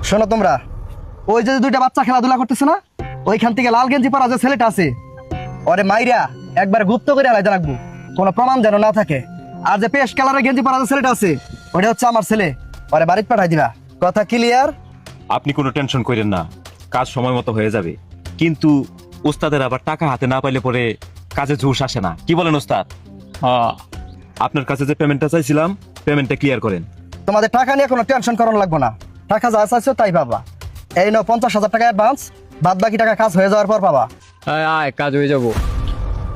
শোনো তোমরা, ওই যে দুইটা বাচ্চা খেলাধুলা করতেছে না, ওইখান থেকে লাল গেঞ্জি পরা যে ছেলেটা আছে, ওরে মাইরা একবার গুপ্ত করে আলাদা রাখবো, কোনো প্রমাণ যেন না থাকে। আর যে পেশ কালারের গেঞ্জি পরা যে ছেলেটা আছে, ওটা হচ্ছে আমার ছেলে, ওরে বাড়িতে পাঠাই দিবা। কথা ক্লিয়ার? আপনি কোনো টেনশন করেন না, কাজ সময় মতো হয়ে যাবে। কিন্তু ওস্তাদের আবার টাকা হাতে না পাইলে পরে কাজে জোশ আসে না, কি বলেন ওস্তাদ? আপনার কাছে যে পেমেন্টটা চাইছিলাম, পেমেন্টটা ক্লিয়ার করেন। তোমাদের টাকা নিয়ে কোনো টেনশন করানো লাগবে না, টাকা যা চাইছো তাই পাবা। এই নাও 50,000 টাকা অ্যাডভান্স, বাদ বাকি টাকা কাজ হয়ে যাওয়ার পর পাবা। আয় কাজ হয়ে যাবো।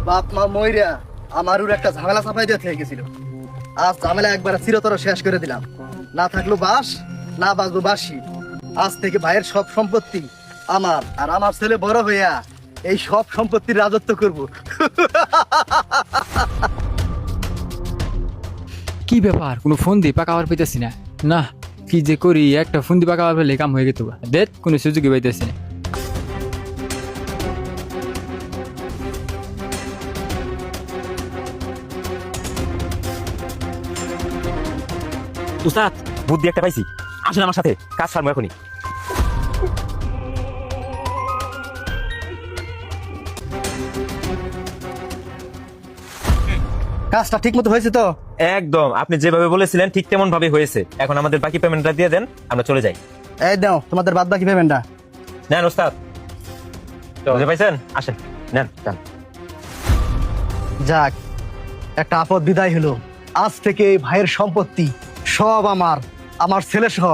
বাপ মা মইরা আমারও একটা ঝামেলা চাপাই দিয়ে থেকে গেছিল, আজ ঝামেলা একবার চিরতর শেষ করে দিলাম। না থাকলো বাস, না বাঁচবো বাসি। আজ থেকে ভাইয়ের সব সম্পত্তি আমার, আর আমার ছেলে বড় হইয়া এই সব সম্পত্তির রাজত্ব করব। কি ব্যাপার, কোনো ফোন দিয়ে পাকা আবার পাইতেছি না। না কি যে করি, একটা ফোন দিয়ে পাকা আবার পেলে কাম হয়ে গেত। দেখ কোনো সুযোগই পাইতেছি না। উস্তাদ, বুদ্ধি একটা পাইছি, আসেন আমার সাথে, কাজ সারবো এখনই। কাজটা ঠিক মতো হয়েছে তো? একদম, আপনি যেভাবে বলেছিলেন ঠিক তেমন ভাবে হয়েছে। এখন আমাদের বাকি পেমেন্টটা দিয়ে দেন, আমরা চলে যাই। এই দাও তোমাদের বাদ বাকি পেমেন্টটা। নেন ওস্তাদ, বুঝে পাইছেন? আসেন, নেন যান। যাক, একটা আপদ বিদায় হলো। আজ থেকে এই ভাইয়ের সম্পত্তি সব আমার, আমার ছেলে সহ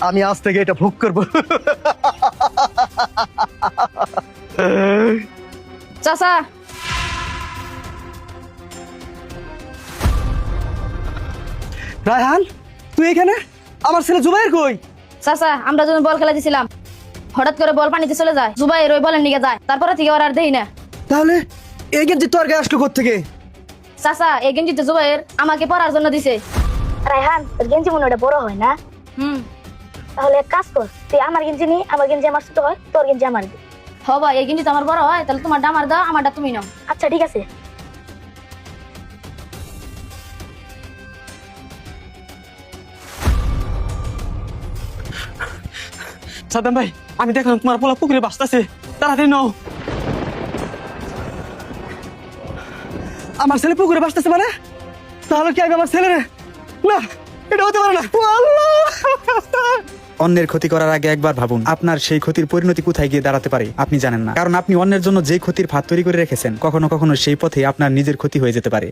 আমি আজ থেকে এটা ভোগ করব। চাচা, রায়হান, তুই এখানে? আমার ছেলে জুবাইর কই? চাচা, আমরা যখন বল খেলা দিছিলাম, হঠাৎ করে বল পানিতে চলে যায়, জুবাইর ওই বলের নিকে যায়, তারপরে থেকে ওর আর দেই না। তাহলে এই গেঞ্জি তোর গায়ে আসলো কোত্থেকে? চাচা, এই গেঞ্জিতে জুবাইর আমাকে পরার জন্য দিছে। রায়হান, তোর গেঞ্জি মনে হয় বড় হয় না? তাহলে এক কাজ কর, তুই আমার গেঞ্জি নি, আমার গেঞ্জি আমার ছোট হয়, তোর গেঞ্জি আমার দে। হবা, এই গেঞ্জি তো আমার বড় হয়, তাহলে তোমারটা আমার দাও, আমারটা তুমি নাও। আচ্ছা ঠিক আছে। সাদ্দাম ভাই, আমি দেখলাম তোমার পোলা পুকুরে বাঁচতেছে, তাড়াতাড়ি নাও। আমার ছেলে পুকুরে বাসতেছে মানে? তাহলে কি আমি আমার ছেলে? না, এটা হতে পারে না। ও আল্লাহ! অন্যের ক্ষতি করার আগে একবার ভাবুন, আপনার সেই ক্ষতির পরিণতি কোথায় গিয়ে দাঁড়াতে পারে আপনি জানেন না। কারণ আপনি অন্যের জন্য যে ক্ষতির ফাঁদ তৈরি করে রেখেছেন, কখনো কখনো সেই পথে আপনার নিজের ক্ষতি হয়ে যেতে পারে।